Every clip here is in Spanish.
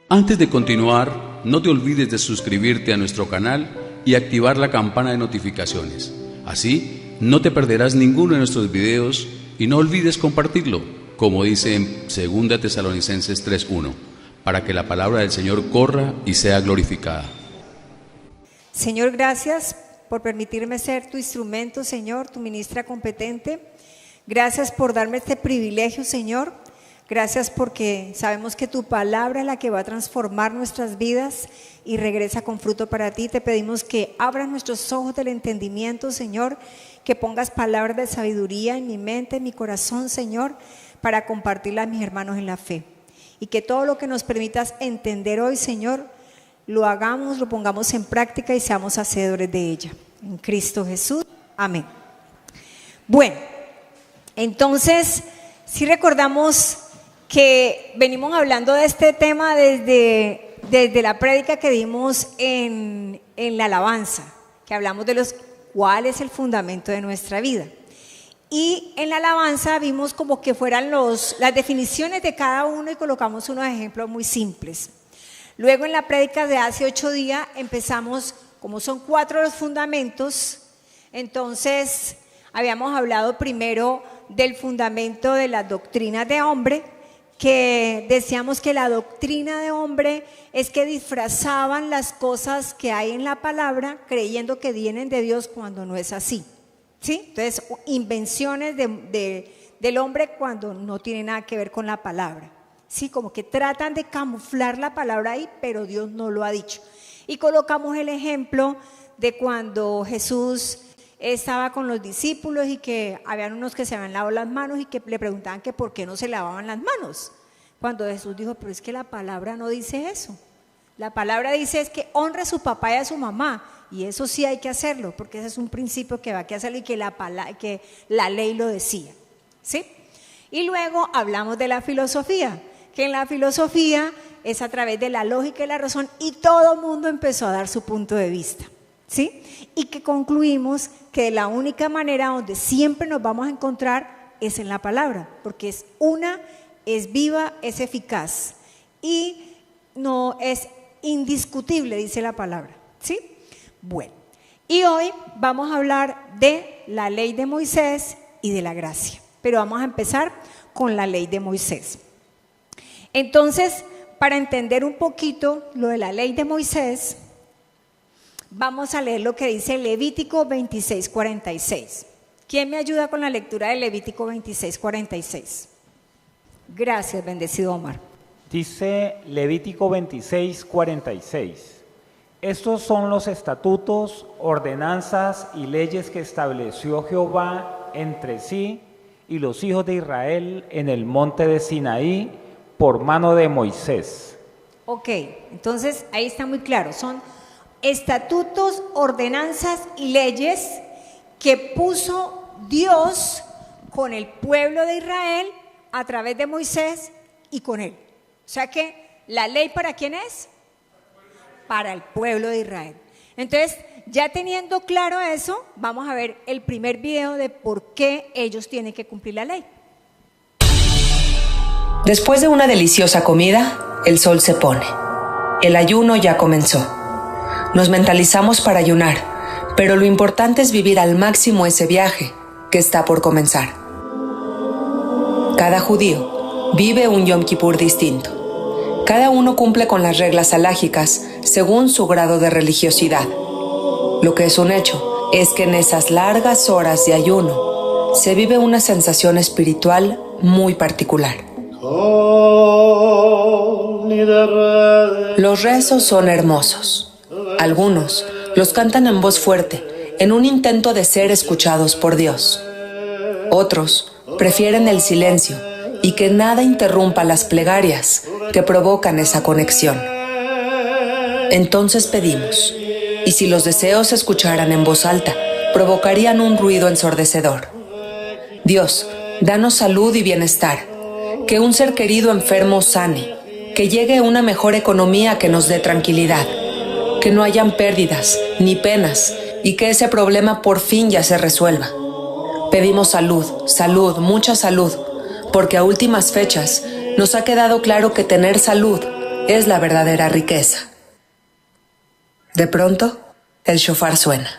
Antes de continuar, no te olvides de suscribirte a nuestro canal y activar la campana de notificaciones. Así, no te perderás ninguno de nuestros videos y no olvides compartirlo, como dice en 2 Tesalonicenses 3:1, para que la palabra del Señor corra y sea glorificada. Señor, gracias por permitirme ser tu instrumento, Señor, tu ministra competente. Gracias por darme este privilegio, Señor. Gracias porque sabemos que tu palabra es la que va a transformar nuestras vidas y regresa con fruto para ti. Te pedimos que abras nuestros ojos del entendimiento, Señor, que pongas palabras de sabiduría en mi mente, en mi corazón, Señor, para compartirla a mis hermanos en la fe. Y que todo lo que nos permitas entender hoy, Señor, lo hagamos, lo pongamos en práctica y seamos hacedores de ella. En Cristo Jesús. Amén. Bueno, entonces, si recordamos que venimos hablando de este tema desde la prédica que dimos en la alabanza, que hablamos de cuál es el fundamento de nuestra vida. Y en la alabanza vimos como que fueran las definiciones de cada uno y colocamos unos ejemplos muy simples. Luego en la prédica de hace 8 días empezamos, como son 4 los fundamentos, entonces habíamos hablado primero del fundamento de las doctrinas de hombre, que decíamos que la doctrina de hombre es que disfrazaban las cosas que hay en la palabra creyendo que vienen de Dios cuando no es así, ¿sí? Entonces, invenciones del hombre cuando no tiene nada que ver con la palabra, ¿sí? Como que tratan de camuflar la palabra ahí, pero Dios no lo ha dicho. Y colocamos el ejemplo de cuando Jesús estaba con los discípulos y que habían unos que se habían lavado las manos y que le preguntaban que por qué no se lavaban las manos. Cuando Jesús dijo, pero es que la palabra no dice eso. La palabra dice es que honre a su papá y a su mamá, y eso sí hay que hacerlo, porque ese es un principio que va a hacerlo y que la ley lo decía, ¿sí? Y luego hablamos de la filosofía, que en la filosofía es a través de la lógica y la razón, y todo el mundo empezó a dar su punto de vista, ¿sí? Y que concluimos que la única manera donde siempre nos vamos a encontrar es en la palabra, porque es viva, es eficaz y no es indiscutible, dice la palabra, ¿sí? Bueno, y hoy vamos a hablar de la ley de Moisés y de la gracia, pero vamos a empezar con la ley de Moisés. Entonces, para entender un poquito lo de la ley de Moisés, vamos a leer lo que dice Levítico 26:46. ¿Quién me ayuda con la lectura de Levítico 26:46? Gracias, bendecido Omar. Dice Levítico 26:46. Estos son los estatutos, ordenanzas y leyes que estableció Jehová entre sí y los hijos de Israel en el monte de Sinaí por mano de Moisés. Ok, entonces ahí está muy claro, son estatutos, ordenanzas y leyes que puso Dios con el pueblo de Israel a través de Moisés y con él. O sea que la ley, ¿para quién es? Para el pueblo de Israel. Entonces, ya teniendo claro eso, vamos a ver el primer video de por qué ellos tienen que cumplir la ley. Después de una deliciosa comida, el sol se pone. El ayuno ya comenzó. Nos mentalizamos para ayunar, pero lo importante es vivir al máximo ese viaje que está por comenzar. Cada judío vive un Yom Kippur distinto. Cada uno cumple con las reglas halágicas según su grado de religiosidad. Lo que es un hecho es que en esas largas horas de ayuno se vive una sensación espiritual muy particular. Los rezos son hermosos. Algunos los cantan en voz fuerte, en un intento de ser escuchados por Dios. Otros prefieren el silencio y que nada interrumpa las plegarias que provocan esa conexión. Entonces pedimos, y si los deseos se escucharan en voz alta, provocarían un ruido ensordecedor. Dios, danos salud y bienestar, que un ser querido enfermo sane, que llegue una mejor economía que nos dé tranquilidad, que no hayan pérdidas ni penas y que ese problema por fin ya se resuelva. Pedimos salud, salud, mucha salud, porque a últimas fechas nos ha quedado claro que tener salud es la verdadera riqueza. De pronto, el shofar suena.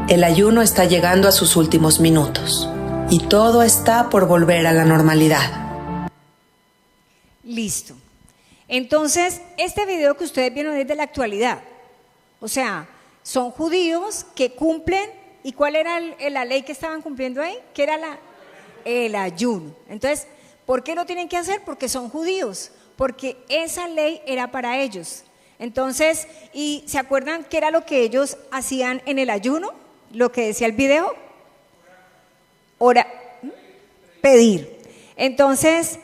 El ayuno está llegando a sus últimos minutos y todo está por volver a la normalidad. Listo. Entonces, este video que ustedes vieron es de la actualidad. O sea, son judíos que cumplen. ¿Y cuál era la ley que estaban cumpliendo ahí? Que era el ayuno. Entonces, ¿por qué lo tienen que hacer? Porque son judíos. Porque esa ley era para ellos. Entonces, ¿y se acuerdan qué era lo que ellos hacían en el ayuno? Lo que decía el video. Pedir. Entonces,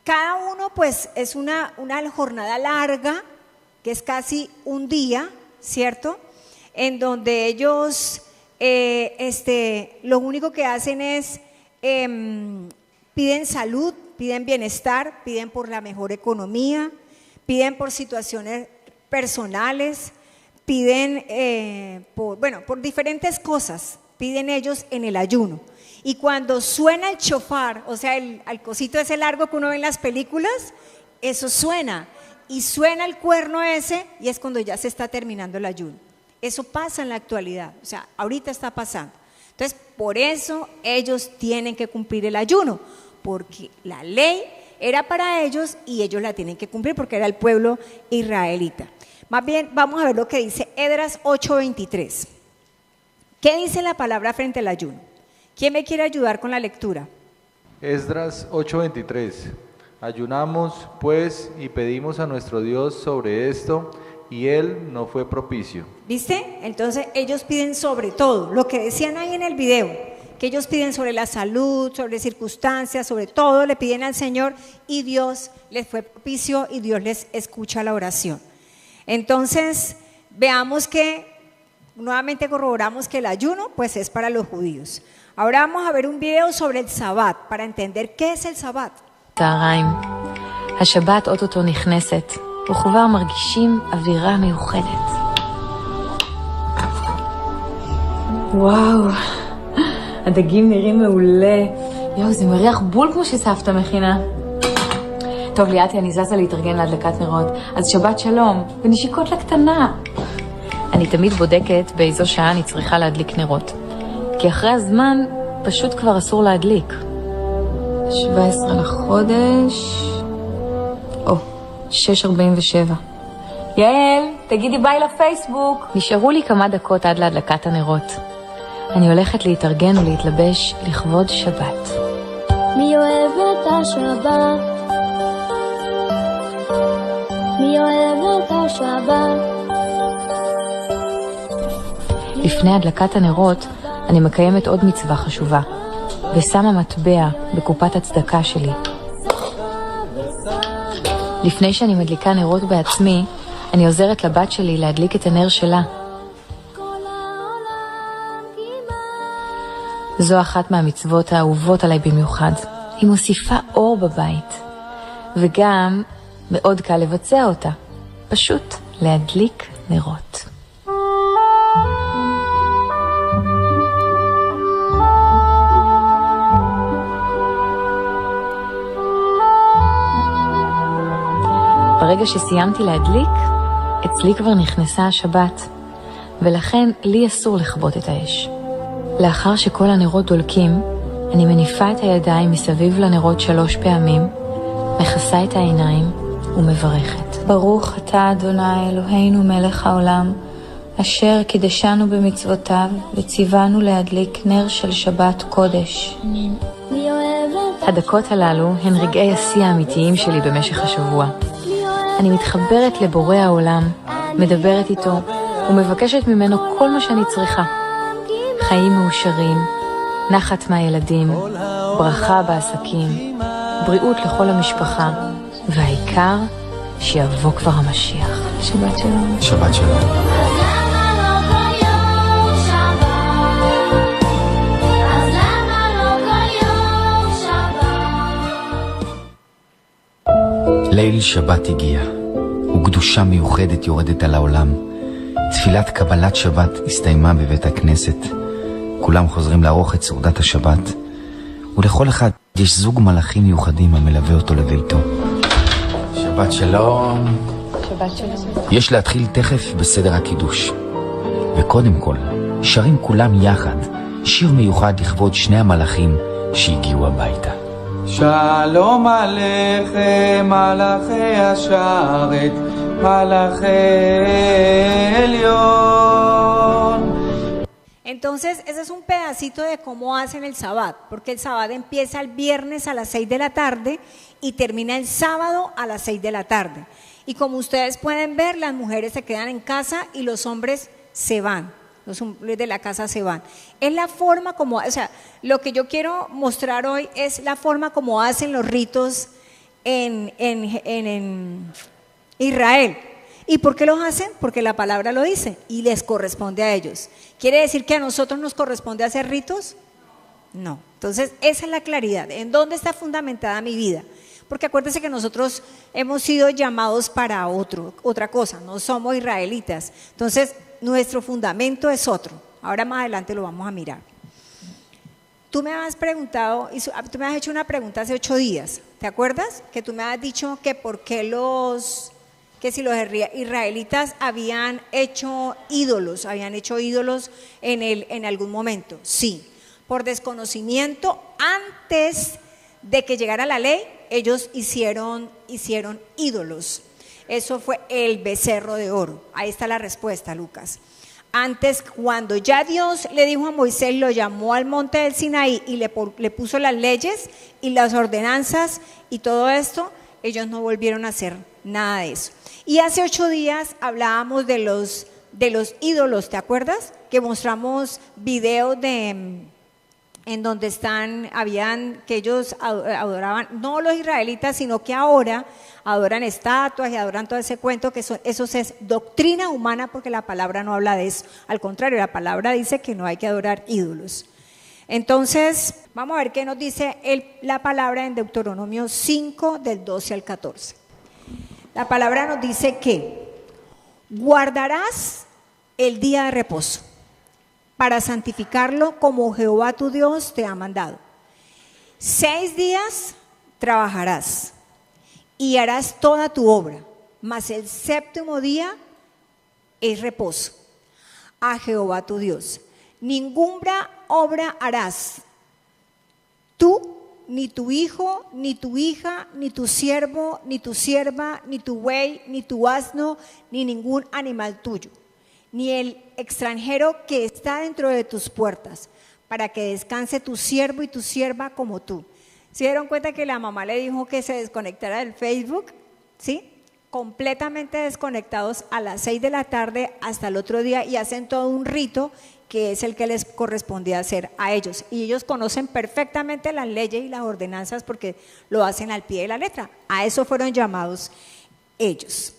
cada uno pues es una jornada larga, que es casi un día, ¿cierto? En donde ellos lo único que hacen es piden salud, piden bienestar, piden por la mejor economía, piden por situaciones personales, piden por diferentes cosas, piden ellos en el ayuno. Y cuando suena el shofar, o sea, el cosito ese largo que uno ve en las películas, eso suena. Y suena el cuerno ese y es cuando ya se está terminando el ayuno. Eso pasa en la actualidad, o sea, ahorita está pasando. Entonces, por eso ellos tienen que cumplir el ayuno, porque la ley era para ellos y ellos la tienen que cumplir porque era el pueblo israelita. Más bien, vamos a ver lo que dice Esdras 8:23. ¿Qué dice la palabra frente al ayuno? ¿Quién me quiere ayudar con la lectura? Esdras 8:23. Ayunamos, pues, y pedimos a nuestro Dios sobre esto, y Él no fue propicio. ¿Viste? Entonces ellos piden sobre todo, lo que decían ahí en el video, que ellos piden sobre la salud, sobre circunstancias, sobre todo le piden al Señor y Dios les fue propicio y Dios les escucha la oración. Entonces, veamos que, nuevamente corroboramos que el ayuno pues es para los judíos. Ahora vamos a ver un video sobre el Sabbat, para entender qué es el Sabbat. צהריים. השבת אוטוטו נכנסת, וכבר מרגישים אווירה מיוחדת. וואו, הדגים נראים מעולה. יואו, זה מריח בול כמו שסבתא מכינה. טוב ליאתי, אני זזה להתארגן להדלקת נרות. אז שבת שלום, ונשיקות לקטנה. אני תמיד בודקת באיזו שעה אני צריכה להדליק נרות. כי אחרי הזמן פשוט כבר אסור להדליק. 17 לחודש, 6:47. יעל, תגידי ביי לפייסבוק. נשארו לי כמה דקות עד להדלקת הנרות. אני הולכת להתארגן ולהתלבש לכבוד שבת. מי אוהב את השבת? מי אוהב את השבת? לפני הדלקת הנרות אני מקיימת עוד מצווה חשובה. ושמה מטבע בקופת הצדקה שלי. לפני שאני מדליקה נרות בעצמי, אני עוזרת לבת שלי להדליק את הנר שלה. זו אחת מהמצוות האהובות עליי במיוחד. היא מוסיפה אור בבית. וגם מאוד קל לבצע אותה. פשוט להדליק נרות. ברגע שסיימתי להדליק, אצלי כבר נכנסה השבת, ולכן לי אסור לכבות את האש. לאחר שכל הנרות דולקים, אני מניפה את הידיים מסביב לנרות 3 פעמים, מכסה את העיניים ומברכת. ברוך אתה אדוני אלוהינו מלך העולם, אשר קידשנו במצוותיו וציוונו להדליק נר של שבת קודש. הדקות הללו הן רגעי השיא האמיתיים שלי במשך השבוע. אני מתחברת לבורא העולם, מדברת איתו ומבקשת ממנו כל מה שאני צריכה. חיים מאושרים, נחת מהילדים, ברכה בעסקים, בריאות לכל המשפחה, והעיקר שיבוא כבר המשיח. שבת שלום. שבת שלום. ליל שבת הגיע, וקדושה מיוחדת יורדת על העולם. תפילת קבלת שבת הסתיימה בבית הכנסת. כולם חוזרים לערוך את סעודת השבת, ולכל אחד יש זוג מלאכים מיוחדים המלווה אותו לביתו. שבת שלום. שבת שלום. יש להתחיל תכף בסדר הקידוש. וקודם כל, שרים כולם יחד שיר מיוחד לכבוד שני המלאכים שהגיעו הביתה. שלום עליכם מלאכי השרת, מלאכי עליון. Entonces, ese es un pedacito de cómo hacen el Sabbat, porque el Sabbat empieza el viernes a las 6 de la tarde y termina el sábado a las 6 de la tarde. Y como ustedes pueden ver, las mujeres se quedan en casa y los hombres se van, los hombres de la casa se van. Es la forma como, o sea, lo que yo quiero mostrar hoy es la forma como hacen los ritos en Israel. ¿Y por qué los hacen? Porque la palabra lo dice y les corresponde a ellos. ¿Quiere decir que a nosotros nos corresponde hacer ritos? No. Entonces, esa es la claridad. ¿En dónde está fundamentada mi vida? Porque acuérdense que nosotros hemos sido llamados para otra cosa, no somos israelitas. Entonces, nuestro fundamento es otro. Ahora más adelante lo vamos a mirar. Tú me has preguntado, tú me has hecho una pregunta hace 8 días, ¿te acuerdas? Que tú me has dicho que por qué que si los israelitas habían hecho ídolos en algún momento. Sí, por desconocimiento, antes de que llegara la ley, ellos hicieron ídolos. Eso fue el becerro de oro. Ahí está la respuesta, Lucas. Antes, cuando ya Dios le dijo a Moisés, lo llamó al monte del Sinaí y le puso las leyes y las ordenanzas y todo esto, ellos no volvieron a hacer nada de eso. Y hace 8 días hablábamos de los ídolos, ¿te acuerdas? Que mostramos videos en donde que ellos adoraban, no los israelitas, sino que ahora adoran estatuas y adoran todo ese cuento, que eso es doctrina humana, porque la palabra no habla de eso. Al contrario, la palabra dice que no hay que adorar ídolos. Entonces, vamos a ver qué nos dice la palabra en Deuteronomio 5, del 12 al 14. La palabra nos dice que guardarás el día de reposo para santificarlo como Jehová tu Dios te ha mandado. 6 días trabajarás y harás toda tu obra, mas el 7º día es reposo a Jehová tu Dios. Ninguna obra harás tú, ni tu hijo, ni tu hija, ni tu siervo, ni tu sierva, ni tu buey, ni tu asno, ni ningún animal tuyo, ni el extranjero que está dentro de tus puertas, para que descanse tu siervo y tu sierva como tú. ¿Se dieron cuenta que la mamá le dijo que se desconectara del Facebook? ¿Sí? Completamente desconectados a las 6 de la tarde hasta el otro día y hacen todo un rito que es el que les correspondía hacer a ellos. Y ellos conocen perfectamente las leyes y las ordenanzas porque lo hacen al pie de la letra. A eso fueron llamados ellos.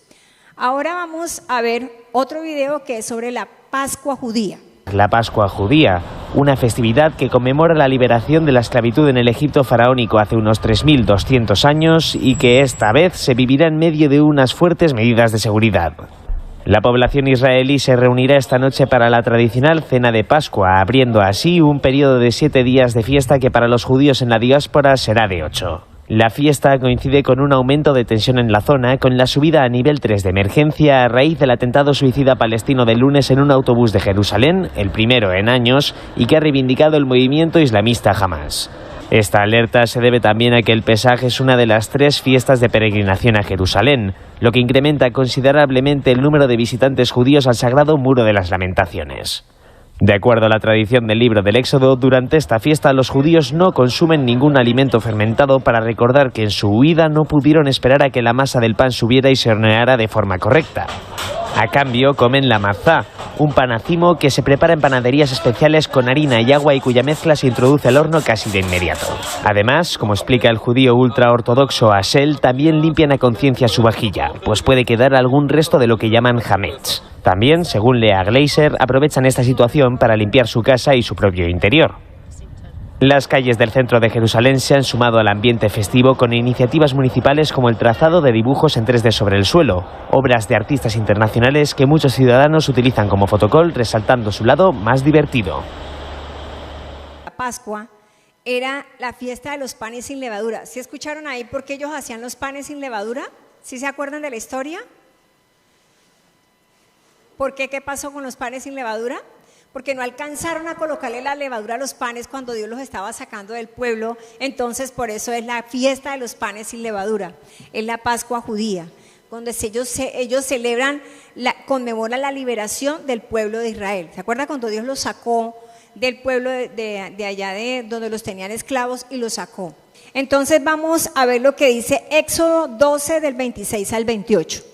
Ahora vamos a ver otro video que es sobre la Pascua judía. La Pascua judía, una festividad que conmemora la liberación de la esclavitud en el Egipto faraónico hace unos 3.200 años y que esta vez se vivirá en medio de unas fuertes medidas de seguridad. La población israelí se reunirá esta noche para la tradicional cena de Pascua, abriendo así un periodo de 7 días de fiesta que para los judíos en la diáspora será de 8. La fiesta coincide con un aumento de tensión en la zona, con la subida a nivel 3 de emergencia a raíz del atentado suicida palestino del lunes en un autobús de Jerusalén, el primero en años, y que ha reivindicado el movimiento islamista Hamas. Esta alerta se debe también a que el Pesaj es una de las 3 fiestas de peregrinación a Jerusalén, lo que incrementa considerablemente el número de visitantes judíos al Sagrado Muro de las Lamentaciones. De acuerdo a la tradición del libro del Éxodo, durante esta fiesta los judíos no consumen ningún alimento fermentado para recordar que en su huida no pudieron esperar a que la masa del pan subiera y se horneara de forma correcta. A cambio, comen la matzá, un panacimo que se prepara en panaderías especiales con harina y agua y cuya mezcla se introduce al horno casi de inmediato. Además, como explica el judío ultraortodoxo Asel, también limpian a conciencia su vajilla, pues puede quedar algún resto de lo que llaman hametz. También, según Lea Gleiser, aprovechan esta situación para limpiar su casa y su propio interior. Las calles del centro de Jerusalén se han sumado al ambiente festivo con iniciativas municipales como el trazado de dibujos en 3D sobre el suelo, obras de artistas internacionales que muchos ciudadanos utilizan como fotocall, resaltando su lado más divertido. La Pascua era la fiesta de los panes sin levadura. ¿Sí escucharon ahí por qué ellos hacían los panes sin levadura? ¿Sí se acuerdan de la historia? ¿Por qué? ¿Qué pasó con los panes sin levadura? Porque no alcanzaron a colocarle la levadura a los panes cuando Dios los estaba sacando del pueblo. Entonces por eso es la fiesta de los panes sin levadura, es la Pascua judía, donde ellos celebran, conmemoran la liberación del pueblo de Israel. ¿Se acuerda cuando Dios los sacó del pueblo de allá de donde los tenían esclavos y los sacó? Entonces vamos a ver lo que dice Éxodo 12 del 26 al 28.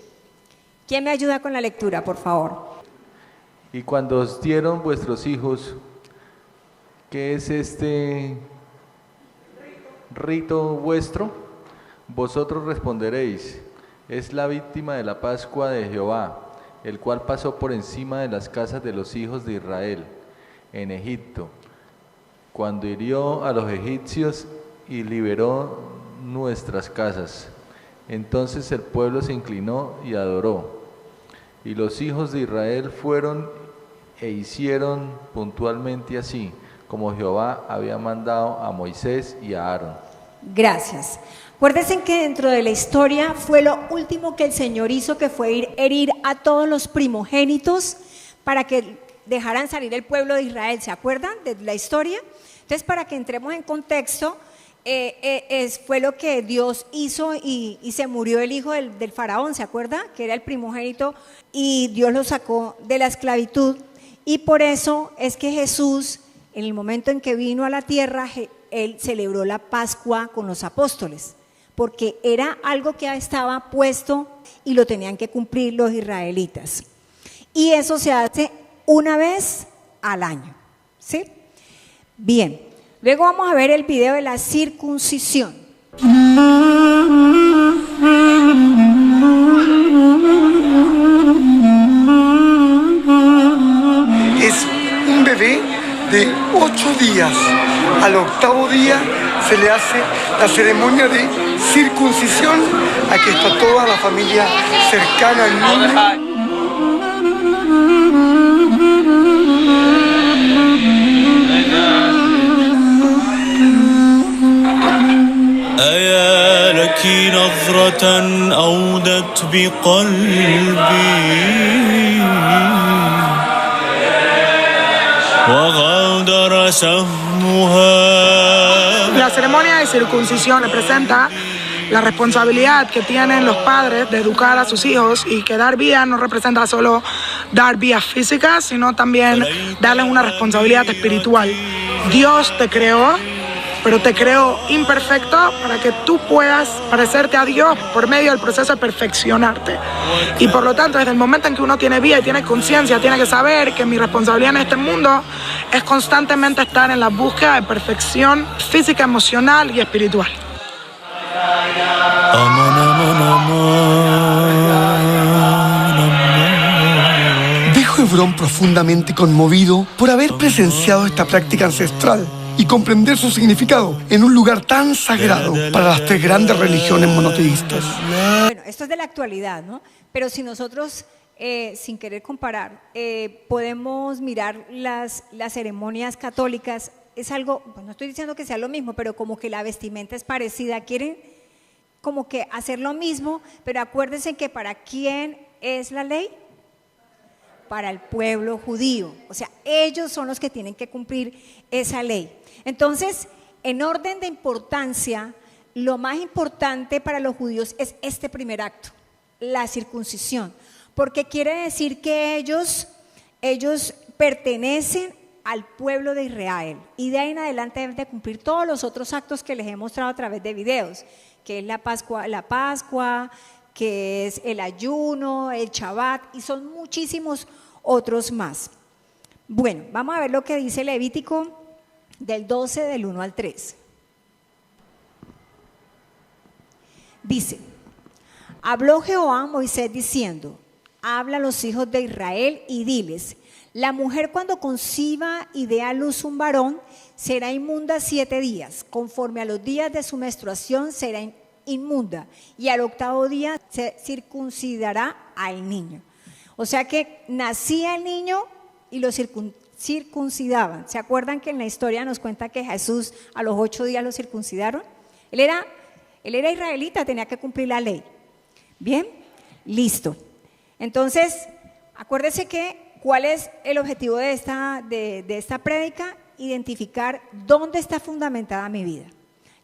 ¿Quién me ayuda con la lectura, por favor? Y cuando os dieron vuestros hijos, ¿qué es este rito vuestro? Vosotros responderéis, es la víctima de la Pascua de Jehová, el cual pasó por encima de las casas de los hijos de Israel en Egipto, cuando hirió a los egipcios y liberó nuestras casas. Entonces el pueblo se inclinó y adoró. Y los hijos de Israel fueron e hicieron puntualmente así, como Jehová había mandado a Moisés y a Aarón. Gracias. Acuérdense que dentro de la historia fue lo último que el Señor hizo, que fue herir a todos los primogénitos para que dejaran salir el pueblo de Israel. ¿Se acuerdan de la historia? Entonces, para que entremos en contexto, fue lo que Dios hizo y se murió el hijo del faraón, ¿se acuerda? Que era el primogénito, y Dios lo sacó de la esclavitud. Y por eso es que Jesús, en el momento en que vino a la tierra, él celebró la Pascua con los apóstoles, porque era algo que estaba puesto y lo tenían que cumplir los israelitas. Y eso se hace una vez al año, ¿sí? Bien, luego vamos a ver el video de la circuncisión. Es un bebé de 8 días. Al 8º día se le hace la ceremonia de circuncisión. Aquí está toda la familia cercana al niño. أيا لك نظرة أودت بقلبي وغادر سهمها. La ceremonia de circuncisión representa la responsabilidad que tienen los padres de educar a sus hijos, y que dar vida no representa solo dar vida física, sino también darles una responsabilidad espiritual. Dios te creó, pero te creó imperfecto para que tú puedas parecerte a Dios por medio del proceso de perfeccionarte. Y por lo tanto, desde el momento en que uno tiene vida y tiene conciencia, tiene que saber que mi responsabilidad en este mundo es constantemente estar en la búsqueda de perfección física, emocional y espiritual. Dejo Hebrón profundamente conmovido por haber presenciado esta práctica ancestral y comprender su significado en un lugar tan sagrado para las 3 grandes religiones monoteístas. Bueno, esto es de la actualidad, ¿no? Pero si nosotros, sin querer comparar, podemos mirar las ceremonias católicas, es algo, pues no estoy diciendo que sea lo mismo, pero como que la vestimenta es parecida, quieren como que hacer lo mismo, pero acuérdense que ¿para quién es la ley? Para el pueblo judío, o sea, ellos son los que tienen que cumplir esa ley. Entonces, en orden de importancia, lo más importante para los judíos es este primer acto, la circuncisión, porque quiere decir que ellos pertenecen al pueblo de Israel, y de ahí en adelante deben de cumplir todos los otros actos que les he mostrado a través de videos, que es la Pascua, que es el ayuno, el Shabbat, y son muchísimos otros más. Bueno, vamos a ver lo que dice Levítico del 12, del 1 al 3. Dice: habló Jehová a Moisés diciendo: habla a los hijos de Israel y diles: la mujer cuando conciba y dé a luz un varón será inmunda 7 días, conforme a los días de su menstruación será inmunda, y al 8º día se circuncidará al niño. O sea que nacía el niño y lo circuncidaban. ¿Se acuerdan que en la historia nos cuenta que Jesús a los 8 días lo circuncidaron? Él era israelita, tenía que cumplir la ley. Bien, listo. Entonces, acuérdese que ¿cuál es el objetivo de esta prédica? Identificar dónde está fundamentada mi vida.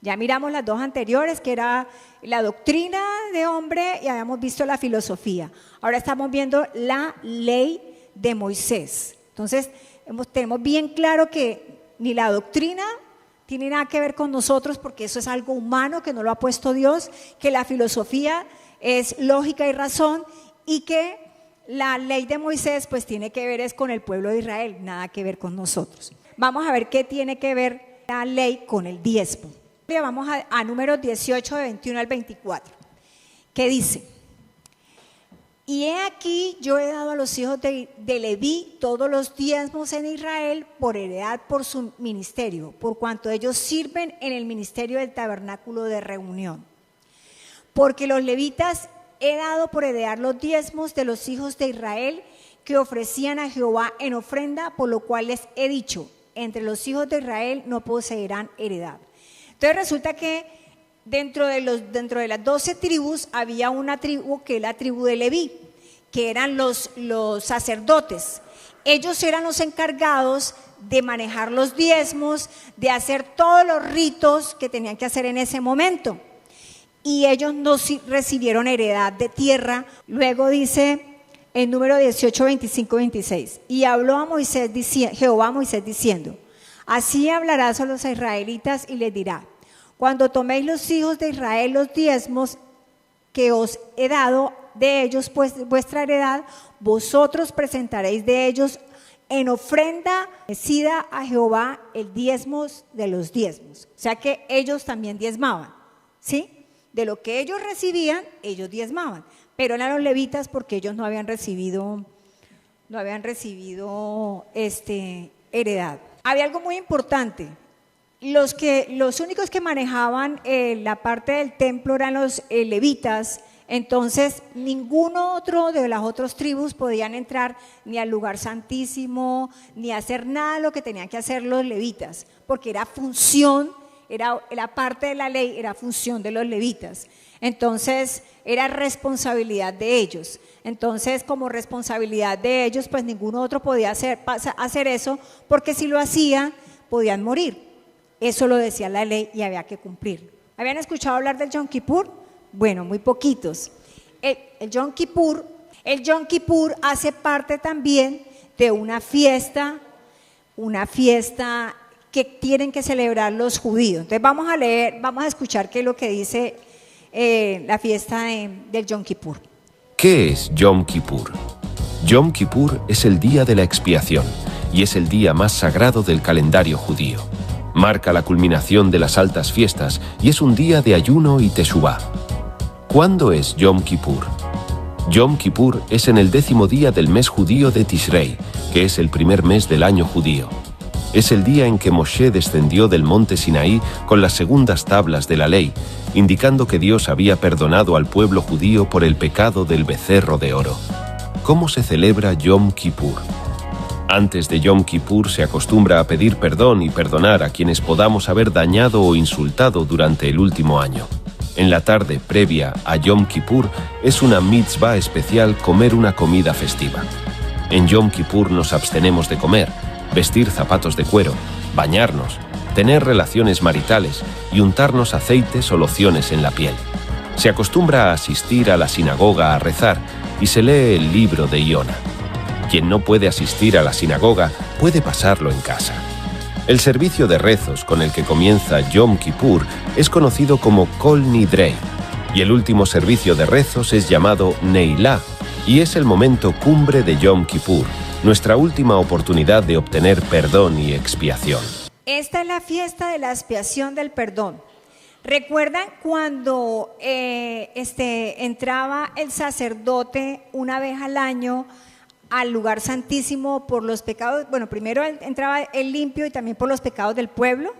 Ya miramos las dos anteriores, que era la doctrina de hombre, y habíamos visto la filosofía. Ahora estamos viendo la ley de Moisés. Entonces, tenemos bien claro que ni la doctrina tiene nada que ver con nosotros, porque eso es algo humano que no lo ha puesto Dios, que la filosofía es lógica y razón, y que la ley de Moisés pues tiene que ver es con el pueblo de Israel, nada que ver con nosotros. Vamos a ver qué tiene que ver la ley con el diezmo. Vamos a Números 18, de 21 al 24, que dice: y he aquí, yo he dado a los hijos de Leví todos los diezmos en Israel por heredad por su ministerio, por cuanto ellos sirven en el ministerio del tabernáculo de reunión. Porque los levitas he dado por heredar los diezmos de los hijos de Israel que ofrecían a Jehová en ofrenda, por lo cual les he dicho: entre los hijos de Israel no poseerán heredad. Entonces resulta que dentro de las 12 tribus había una tribu que es la tribu de Leví, que eran los sacerdotes. Ellos eran los encargados de manejar los diezmos, de hacer todos los ritos que tenían que hacer en ese momento. Y ellos no recibieron heredad de tierra. Luego dice en Número 18, 25, 26, y habló a Jehová a Moisés diciendo: así hablarás a los israelitas y les dirá: cuando toméis los hijos de Israel los diezmos que os he dado de ellos, pues vuestra heredad, vosotros presentaréis de ellos en ofrenda decida a Jehová el diezmo de los diezmos. O sea que ellos también diezmaban, ¿sí? De lo que ellos recibían, ellos diezmaban, pero eran los levitas porque ellos no habían recibido heredad. Había algo muy importante. Los únicos que manejaban la parte del templo eran los levitas. Entonces Ninguno otro de las otras tribus podían entrar ni al lugar santísimo, ni hacer nada de lo que tenían que hacer los levitas, porque era función, era parte de la ley, era función de los levitas. Entonces era responsabilidad de ellos. Entonces, como responsabilidad de ellos, pues ninguno otro podía hacer eso, porque si lo hacía, podían morir. Eso lo decía la ley y había que cumplir. ¿Habían escuchado hablar del Yom Kippur? Bueno, muy poquitos. El Yom Kippur hace parte también de una fiesta que tienen que celebrar los judíos. Entonces vamos a escuchar qué es lo que dice la fiesta del Yom Kippur. ¿Qué es Yom Kippur? Yom Kippur es el día de la expiación y es el día más sagrado del calendario judío. Marca la culminación de las altas fiestas y es un día de ayuno y teshuvá. ¿Cuándo es Yom Kippur? Yom Kippur es en el 10º día del mes judío de Tishrei, que es el primer mes del año judío. Es el día en que Moshe descendió del monte Sinaí con las segundas tablas de la ley, indicando que Dios había perdonado al pueblo judío por el pecado del becerro de oro. ¿Cómo se celebra Yom Kippur? Antes de Yom Kippur se acostumbra a pedir perdón y perdonar a quienes podamos haber dañado o insultado durante el último año. En la tarde previa a Yom Kippur es una mitzvah especial comer una comida festiva. En Yom Kippur nos abstenemos de comer, vestir zapatos de cuero, bañarnos, tener relaciones maritales y untarnos aceites o lociones en la piel. Se acostumbra a asistir a la sinagoga a rezar y se lee el libro de Iona. Quien no puede asistir a la sinagoga puede pasarlo en casa. El servicio de rezos con el que comienza Yom Kippur es conocido como Kol Nidrei, y el último servicio de rezos es llamado Neilá, y es el momento cumbre de Yom Kippur, nuestra última oportunidad de obtener perdón y expiación. Esta es la fiesta de la expiación del perdón. ¿Recuerdan cuando entraba el sacerdote una vez al año al lugar santísimo por los pecados? Bueno, primero entraba él limpio y también por los pecados del pueblo.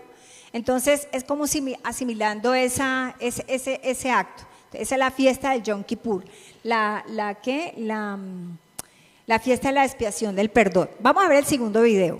Entonces es como si asimilando ese acto. Esa es la fiesta del Yom Kippur. la fiesta de la expiación del perdón. Vamos a ver el segundo video.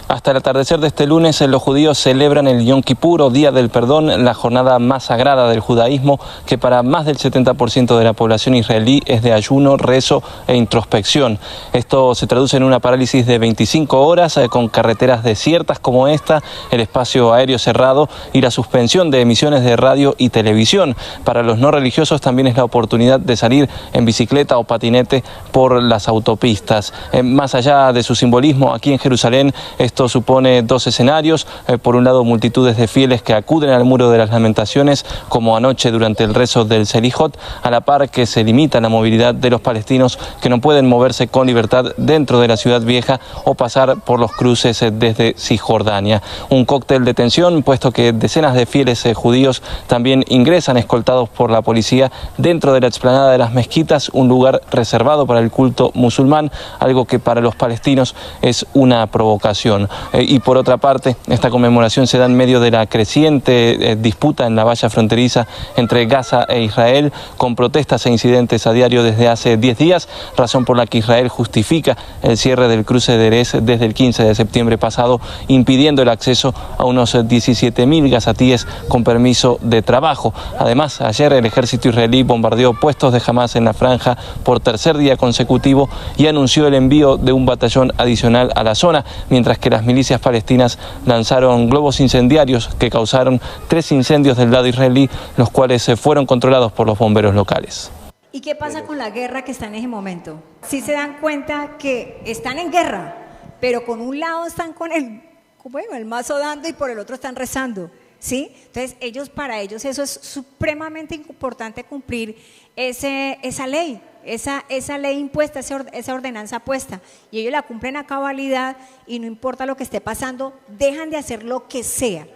Hasta el atardecer de este lunes, los judíos celebran el Yom Kippur, o Día del Perdón, la jornada más sagrada del judaísmo, que para más del 70% de la población israelí es de ayuno, rezo e introspección. Esto se traduce en una parálisis de 25 horas, con carreteras desiertas como esta, el espacio aéreo cerrado y la suspensión de emisiones de radio y televisión. Para los no religiosos también es la oportunidad de salir en bicicleta o patinete por las autopistas. Más allá de su simbolismo, aquí en Jerusalén, esto supone dos escenarios. Por un lado, multitudes de fieles que acuden al Muro de las Lamentaciones, como anoche durante el rezo del Selijot, a la par que se limita la movilidad de los palestinos que no pueden moverse con libertad dentro de la ciudad vieja o pasar por los cruces desde Cisjordania. Un cóctel de tensión, puesto que decenas de fieles judíos también ingresan escoltados por la policía dentro de la explanada de las mezquitas, un lugar reservado para el culto musulmán, algo que para los palestinos es una provocación. Y por otra parte, esta conmemoración se da en medio de la creciente disputa en la valla fronteriza entre Gaza e Israel, con protestas e incidentes a diario desde hace 10 días, razón por la que Israel justifica el cierre del cruce de Erez desde el 15 de septiembre pasado, impidiendo el acceso a unos 17.000 gazatíes con permiso de trabajo. Además, ayer el ejército israelí bombardeó puestos de Hamás en la franja por tercer día consecutivo y anunció el envío de un batallón adicional a la zona, mientras que las milicias palestinas lanzaron globos incendiarios que causaron 3 incendios del lado israelí, los cuales fueron controlados por los bomberos locales. ¿Y qué pasa con la guerra que está en ese momento? Sí se dan cuenta que están en guerra, pero con un lado están con el mazo dando y por el otro están rezando, ¿sí? Entonces para ellos eso es supremamente importante, cumplir esa ley. Esa ley impuesta, esa ordenanza puesta, y ellos la cumplen a cabalidad, y no importa lo que esté pasando, dejan de hacer lo que sea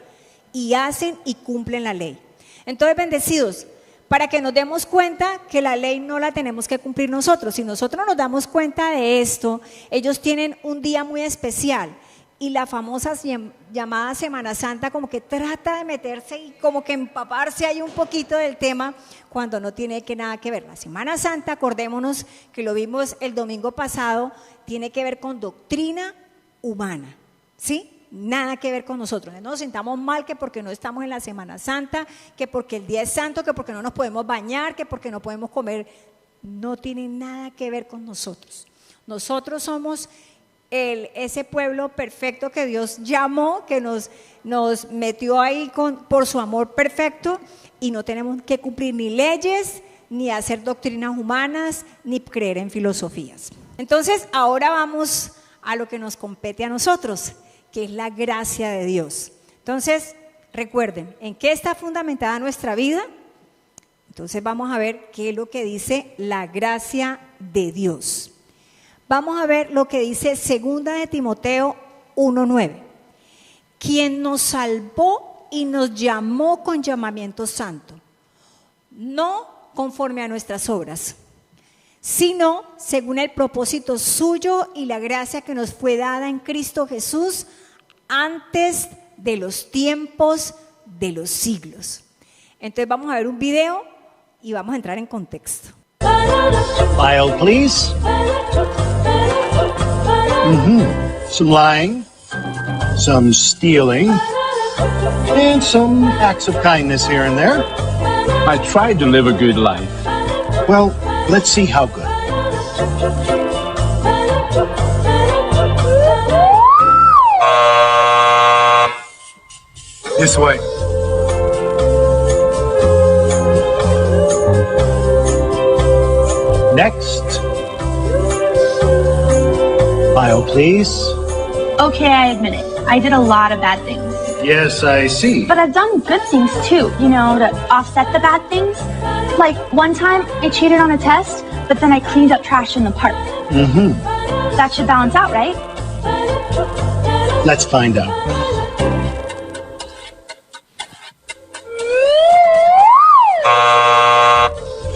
y hacen y cumplen la ley. Entonces, bendecidos, para que nos demos cuenta que la ley no la tenemos que cumplir nosotros. Si nosotros nos damos cuenta de esto, ellos tienen un día muy especial, y la famosa llamada Semana Santa como que trata de meterse y como que empaparse ahí un poquito del tema, cuando no tiene nada que ver. La Semana Santa, acordémonos que lo vimos el domingo pasado, tiene que ver con doctrina humana, ¿sí? Nada que ver con nosotros. No nos sintamos mal que porque no estamos en la Semana Santa, que porque el día es santo, que porque no nos podemos bañar, que porque no podemos comer. No tiene nada que ver con nosotros. Nosotros somos ese pueblo perfecto que Dios llamó, que nos metió ahí por su amor perfecto, y no tenemos que cumplir ni leyes, ni hacer doctrinas humanas, ni creer en filosofías. Entonces, ahora vamos a lo que nos compete a nosotros, que es la gracia de Dios. Entonces, recuerden, ¿en qué está fundamentada nuestra vida? Entonces vamos a ver qué es lo que dice la gracia de Dios. Vamos a ver lo que dice 2 de Timoteo 1:9. Quien nos salvó y nos llamó con llamamiento santo, no conforme a nuestras obras, sino según el propósito suyo y la gracia que nos fue dada en Cristo Jesús antes de los tiempos de los siglos. Entonces vamos a ver un video y vamos a entrar en contexto. File, please. Some lying, some stealing, and some acts of kindness here and there. I tried to live a good life. Well, let's see how good. This way. Next. File, please. Okay, I admit it. I did a lot of bad things. Yes, I see. But I've done good things too, to offset the bad things. Like one time I cheated on a test, but then I cleaned up trash in the park. That should balance out, right? Let's find out.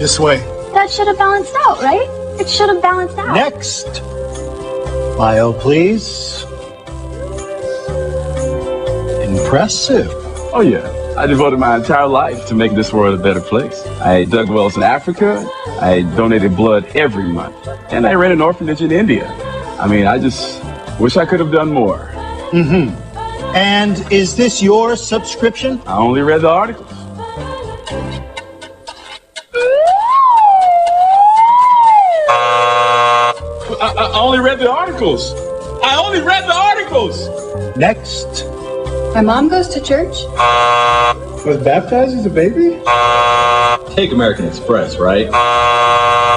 This way. That should have balanced out, right? It should have balanced out. Next. File, please. Impressive. Oh, yeah. I devoted my entire life to make this world a better place. I dug wells in Africa, I donated blood every month, and I ran an orphanage in India. I mean, I just wish I could have done more. Mm-hmm. And is this your subscription? I only read the articles. I only read the articles. I only read the articles. Next. My mom goes to church. Was baptized as a baby? Take American Express, right?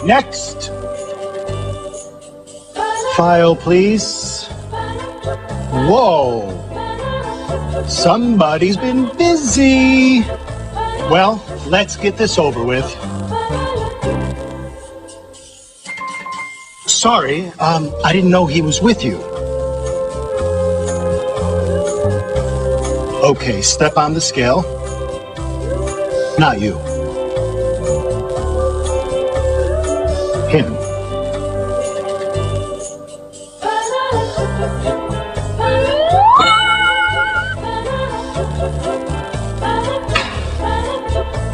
Next. File, please. Whoa. Somebody's been busy. Well, let's get this over with. Sorry, I didn't know he was with you. Okay, step on the scale. Not you. Him.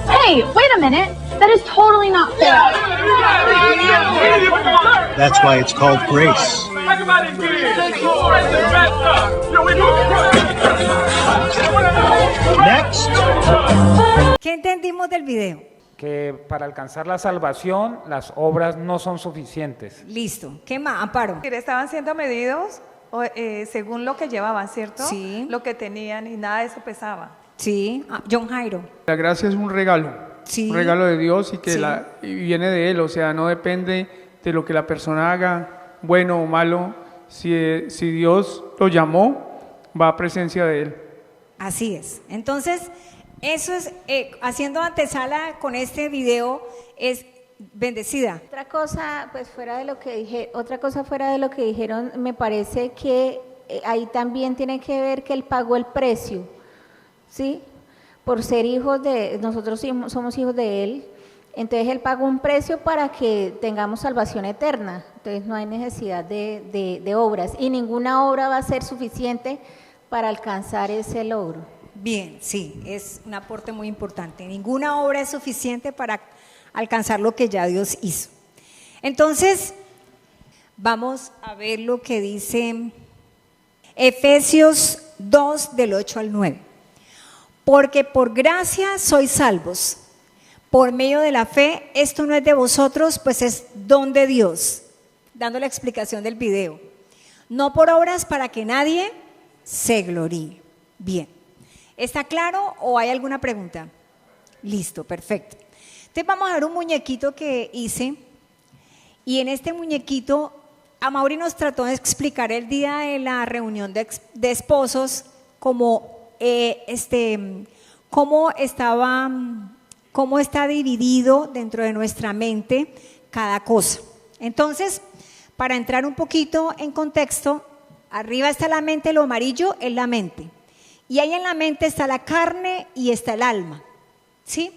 Hey, wait a minute. That is totally not fair. That's why it's called grace. Next. ¿Qué entendimos del video? Que para alcanzar la salvación las obras no son suficientes. Listo. ¿Qué más, Amparo? Estaban siendo medidos según lo que llevaban, ¿cierto? Sí. Lo que tenían y nada de eso pesaba. Sí. John Jairo. La gracia es un regalo. Sí. Un regalo de Dios y que Sí. y viene de Él, o sea, no depende de lo que la persona haga, bueno o malo. Si Dios lo llamó, va a presencia de Él. Así es. Entonces, eso es, haciendo antesala con este video, es bendecida. Otra cosa, pues fuera de lo que dijeron, me parece que ahí también tiene que ver que él pagó el precio, ¿sí? Por ser hijos de, nosotros somos hijos de él, entonces él pagó un precio para que tengamos salvación eterna, entonces no hay necesidad de obras y ninguna obra va a ser suficiente para alcanzar ese logro. Bien, sí, es un aporte muy importante. Ninguna obra es suficiente para alcanzar lo que ya Dios hizo. Entonces, vamos a ver lo que dice Efesios 2, del 8 al 9. Porque por gracia sois salvos, por medio de la fe. Esto no es de vosotros, pues es don de Dios. Dando la explicación del video. No por obras para que nadie se gloríe. Bien. ¿Está claro o hay alguna pregunta? Listo, perfecto. Entonces vamos a ver un muñequito que hice. Y en este muñequito, Amaury nos trató de explicar el día de la reunión de esposos cómo está dividido dentro de nuestra mente cada cosa. Entonces, para entrar un poquito en contexto, arriba está la mente, lo amarillo es la mente. Y ahí en la mente está la carne y está el alma, ¿sí?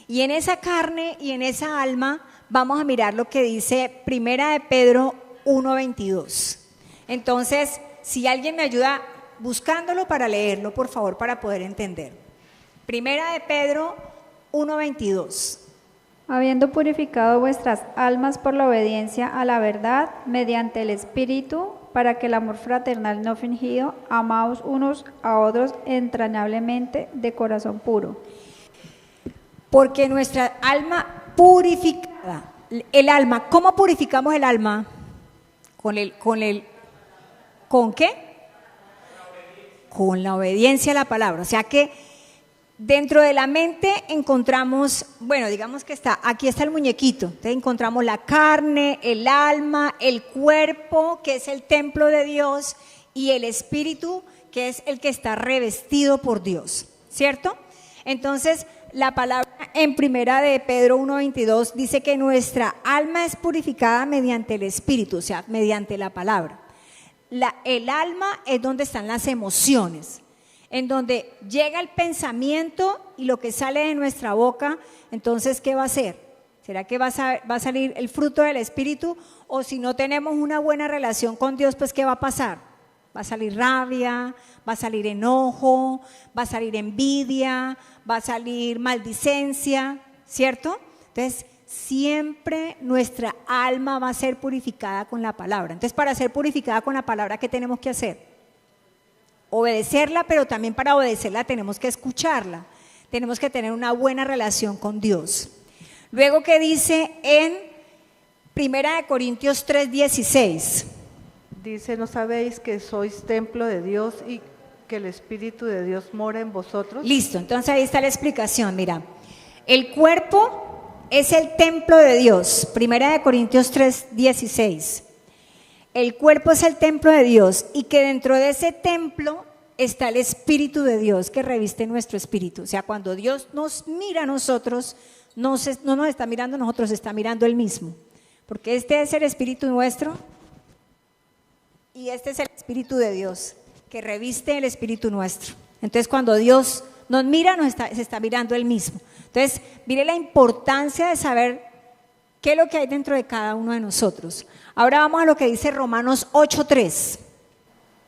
Y en esa carne y en esa alma vamos a mirar lo que dice Primera de Pedro 1:22. Entonces, si alguien me ayuda buscándolo para leerlo, por favor, para poder entender. Primera de Pedro 1:22. Habiendo purificado vuestras almas por la obediencia a la verdad, mediante el Espíritu, para que el amor fraternal no fingido, amaos unos a otros entrañablemente de corazón puro. Porque nuestra alma purificada, el alma, ¿cómo purificamos el alma? ¿Con qué? Con la obediencia a la palabra. O sea que dentro de la mente encontramos, bueno, digamos que aquí está el muñequito. Entonces encontramos la carne, el alma, el cuerpo, que es el templo de Dios, y el espíritu, que es el que está revestido por Dios, ¿cierto? Entonces, la palabra en Primera de Pedro 1:22 dice que nuestra alma es purificada mediante el espíritu, o sea, mediante la palabra. El alma es donde están las emociones, en donde llega el pensamiento y lo que sale de nuestra boca. Entonces, ¿qué va a hacer? ¿Será que va a salir el fruto del Espíritu? O si no tenemos una buena relación con Dios, pues ¿qué va a pasar? Va a salir rabia, va a salir enojo, va a salir envidia, va a salir maldicencia, ¿cierto? Entonces, siempre nuestra alma va a ser purificada con la palabra. Entonces, para ser purificada con la palabra, ¿qué tenemos que hacer? Obedecerla, pero también para obedecerla tenemos que escucharla. Tenemos que tener una buena relación con Dios. Luego, ¿qué dice en 1 Corintios 3:16? Dice, ¿no sabéis que sois templo de Dios y que el Espíritu de Dios mora en vosotros? Listo, entonces ahí está la explicación, mira. El cuerpo es el templo de Dios, 1 Corintios 3:16. El cuerpo es el templo de Dios y que dentro de ese templo está el Espíritu de Dios que reviste nuestro espíritu. O sea, cuando Dios nos mira a nosotros, no nos está mirando a nosotros, está mirando Él mismo. Porque este es el Espíritu nuestro y este es el Espíritu de Dios que reviste el Espíritu nuestro. Entonces, cuando Dios nos mira, se está mirando Él mismo. Entonces, mire la importancia de saber qué es lo que hay dentro de cada uno de nosotros. Ahora vamos a lo que dice Romanos 8:3.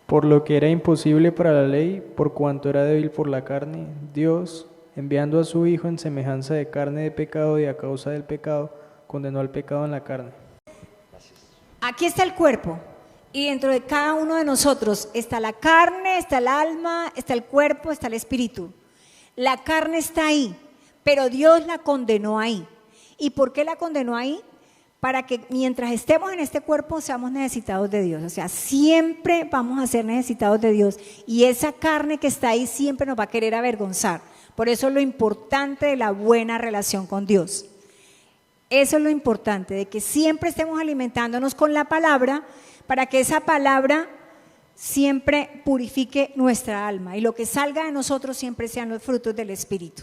Por lo que era imposible para la ley, por cuanto era débil por la carne, Dios, enviando a su Hijo en semejanza de carne de pecado y a causa del pecado, condenó al pecado en la carne. Aquí está el cuerpo y dentro de cada uno de nosotros está la carne, está el alma, está el cuerpo, está el espíritu. La carne está ahí, pero Dios la condenó ahí. ¿Y por qué la condenó ahí? Para que mientras estemos en este cuerpo seamos necesitados de Dios. O sea, siempre vamos a ser necesitados de Dios y esa carne que está ahí siempre nos va a querer avergonzar. Por eso es lo importante de la buena relación con Dios. Eso es lo importante, de que siempre estemos alimentándonos con la palabra para que esa palabra siempre purifique nuestra alma y lo que salga de nosotros siempre sean los frutos del Espíritu.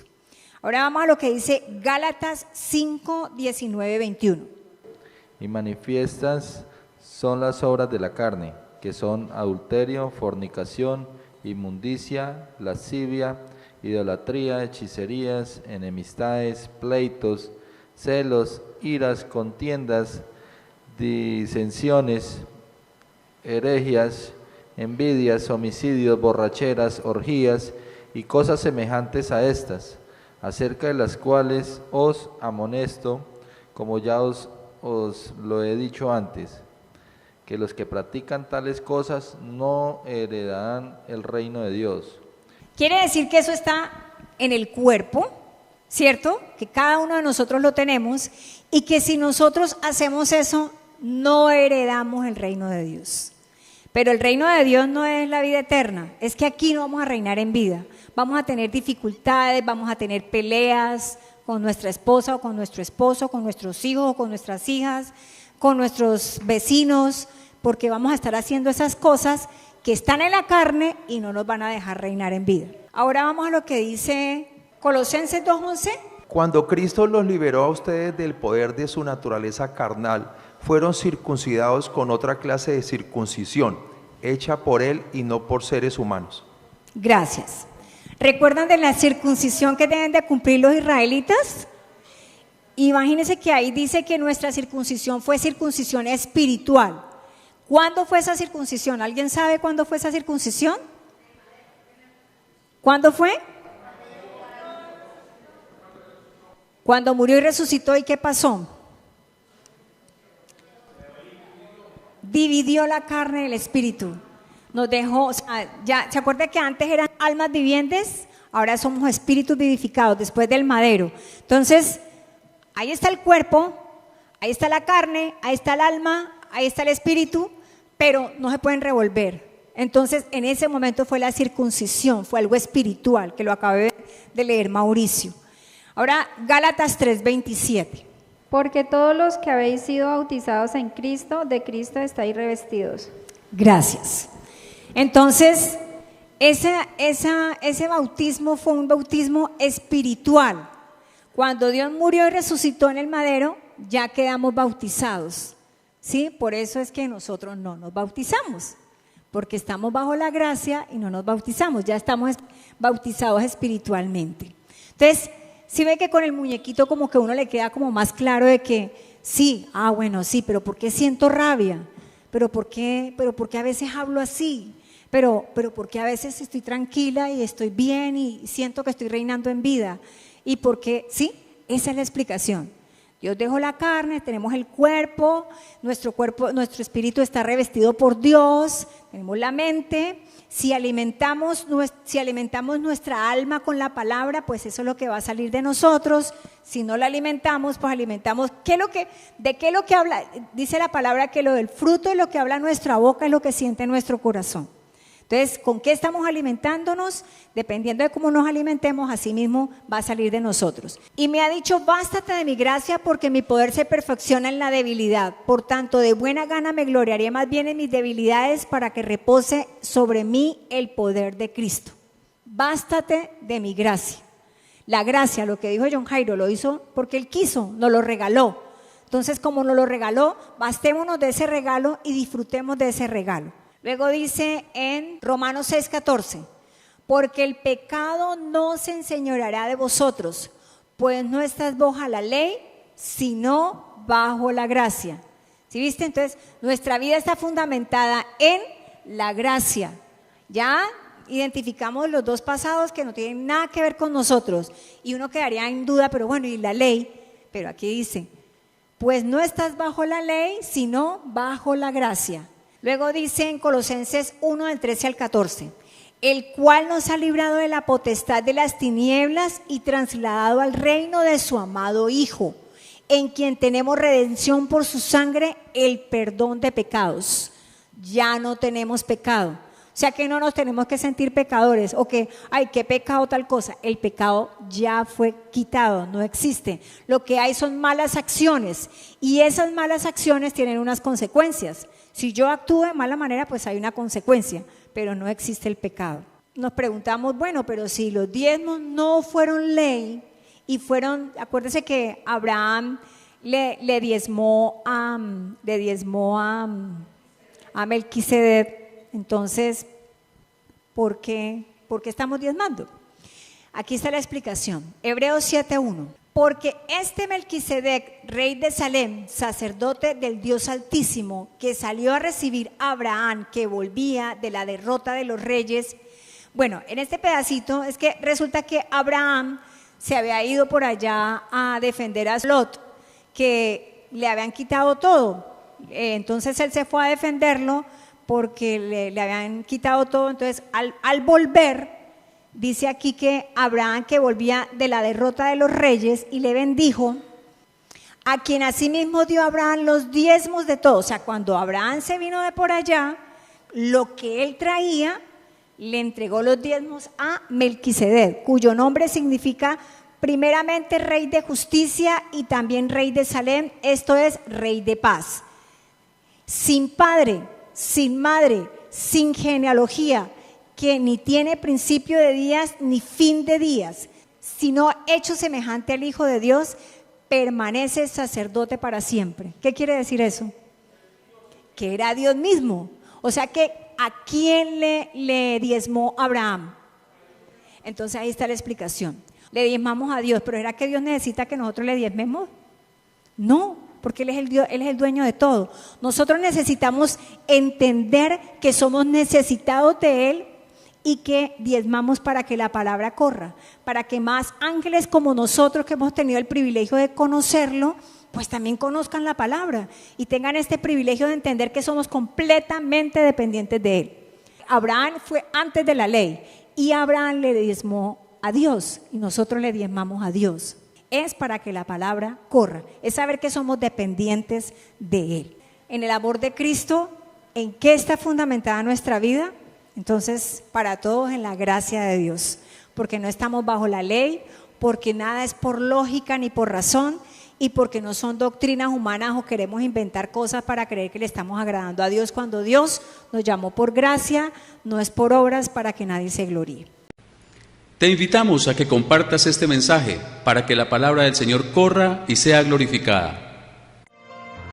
Ahora vamos a lo que dice Gálatas 5:19-21. Y manifiestas son las obras de la carne, que son adulterio, fornicación, inmundicia, lascivia, idolatría, hechicerías, enemistades, pleitos, celos, iras, contiendas, disensiones, herejías, envidias, homicidios, borracheras, orgías y cosas semejantes a estas, acerca de las cuales os amonesto, como ya os lo he dicho antes, que los que practican tales cosas no heredarán el reino de Dios. Quiere decir que eso está en el cuerpo, ¿cierto? Que cada uno de nosotros lo tenemos y que si nosotros hacemos eso, no heredamos el reino de Dios. Pero el reino de Dios no es la vida eterna, es que aquí no vamos a reinar en vida. Vamos a tener dificultades, vamos a tener peleas con nuestra esposa o con nuestro esposo, con nuestros hijos o con nuestras hijas, con nuestros vecinos, porque vamos a estar haciendo esas cosas que están en la carne y no nos van a dejar reinar en vida. Ahora vamos a lo que dice Colosenses 2:11. Cuando Cristo los liberó a ustedes del poder de su naturaleza carnal, fueron circuncidados con otra clase de circuncisión, hecha por Él y no por seres humanos. Gracias. ¿Recuerdan de la circuncisión que deben de cumplir los israelitas? Imagínense que ahí dice que nuestra circuncisión fue circuncisión espiritual. ¿Cuándo fue esa circuncisión? ¿Alguien sabe cuándo fue esa circuncisión? ¿Cuándo fue? Cuando murió y resucitó, ¿y qué pasó? Dividió la carne del espíritu. Nos dejó, o sea, ya, ¿se acuerda que antes eran almas vivientes? Ahora somos espíritus vivificados después del madero. Entonces, ahí está el cuerpo, ahí está la carne, ahí está el alma, ahí está el espíritu, pero no se pueden revolver. Entonces, en ese momento fue la circuncisión, fue algo espiritual, que lo acabé de leer Mauricio. Ahora, Gálatas 3:27. Porque todos los que habéis sido bautizados en Cristo, de Cristo estáis revestidos. Gracias. Entonces, ese bautismo fue un bautismo espiritual. Cuando Dios murió y resucitó en el madero, ya quedamos bautizados. ¿Sí? Por eso es que nosotros no nos bautizamos, porque estamos bajo la gracia y no nos bautizamos, ya estamos bautizados espiritualmente. Entonces, si ve que con el muñequito como que uno le queda como más claro de que sí, bueno, sí, pero ¿por qué siento rabia? ¿Pero por qué a veces hablo así? Pero porque a veces estoy tranquila y estoy bien y siento que estoy reinando en vida. Y porque, sí, esa es la explicación. Dios dejó la carne, tenemos el cuerpo, nuestro espíritu está revestido por Dios, tenemos la mente. Si alimentamos nuestra alma con la palabra, pues eso es lo que va a salir de nosotros. Si no la alimentamos, pues alimentamos. ¿De qué es lo que habla? Dice la palabra que lo del fruto de lo que habla nuestra boca es lo que siente nuestro corazón. Entonces, ¿con qué estamos alimentándonos? Dependiendo de cómo nos alimentemos, así mismo va a salir de nosotros. Y me ha dicho, bástate de mi gracia porque mi poder se perfecciona en la debilidad. Por tanto, de buena gana me gloriaré más bien en mis debilidades para que repose sobre mí el poder de Cristo. Bástate de mi gracia. La gracia, lo que dijo John Jairo, lo hizo porque Él quiso, nos lo regaló. Entonces, como nos lo regaló, bastémonos de ese regalo y disfrutemos de ese regalo. Luego dice en Romanos 6:14, porque el pecado no se enseñoreará de vosotros, pues no estás bajo la ley, sino bajo la gracia. ¿Sí viste? Entonces, nuestra vida está fundamentada en la gracia. Ya identificamos los dos pasados que no tienen nada que ver con nosotros. Y uno quedaría en duda, pero bueno, ¿y la ley? Pero aquí dice, pues no estás bajo la ley, sino bajo la gracia. Luego dice en Colosenses 1, del 13 al 14, el cual nos ha librado de la potestad de las tinieblas y trasladado al reino de su amado Hijo, en quien tenemos redención por su sangre, el perdón de pecados. Ya no tenemos pecado. O sea que no nos tenemos que sentir pecadores o que, ay, qué pecado tal cosa. El pecado ya fue quitado, no existe. Lo que hay son malas acciones y esas malas acciones tienen unas consecuencias. Si yo actúo de mala manera, pues hay una consecuencia, pero no existe el pecado. Nos preguntamos, bueno, pero si los diezmos no fueron ley y fueron, acuérdese que Abraham le diezmó a Melquisedec, entonces, ¿por qué estamos diezmando? Aquí está la explicación, Hebreos 7:1. Porque este Melquisedec, rey de Salem, sacerdote del Dios Altísimo, que salió a recibir a Abraham, que volvía de la derrota de los reyes. Bueno, en este pedacito es que resulta que Abraham se había ido por allá a defender a Lot, que le habían quitado todo. Entonces él se fue a defenderlo porque le habían quitado todo. Entonces al volver, dice aquí que Abraham, que volvía de la derrota de los reyes, y le bendijo, a quien asimismo dio Abraham los diezmos de todo. O sea, cuando Abraham se vino de por allá, lo que él traía, le entregó los diezmos a Melquisedec, cuyo nombre significa primeramente rey de justicia y también rey de Salem, esto es rey de paz. Sin padre, sin madre, sin genealogía, que ni tiene principio de días ni fin de días, sino hecho semejante al Hijo de Dios, permanece sacerdote para siempre. ¿Qué quiere decir eso? Que era Dios mismo. O sea que ¿a quién le diezmó Abraham? Entonces ahí está la explicación. Le diezmamos a Dios, pero ¿era que Dios necesita que nosotros le diezmemos? No, porque Él es el Dios, Él es el dueño de todo. Nosotros necesitamos entender que somos necesitados de Él y que diezmamos para que la palabra corra, para que más ángeles como nosotros, que hemos tenido el privilegio de conocerlo, pues también conozcan la palabra y tengan este privilegio de entender que somos completamente dependientes de Él. Abraham fue antes de la ley y Abraham le diezmó a Dios y nosotros le diezmamos a Dios. Es para que la palabra corra, es saber que somos dependientes de Él. En el amor de Cristo, ¿en qué está fundamentada nuestra vida? Entonces, para todos en la gracia de Dios, porque no estamos bajo la ley, porque nada es por lógica ni por razón, y porque no son doctrinas humanas o queremos inventar cosas para creer que le estamos agradando a Dios, cuando Dios nos llamó por gracia, no es por obras para que nadie se gloríe. Te invitamos a que compartas este mensaje para que la palabra del Señor corra y sea glorificada.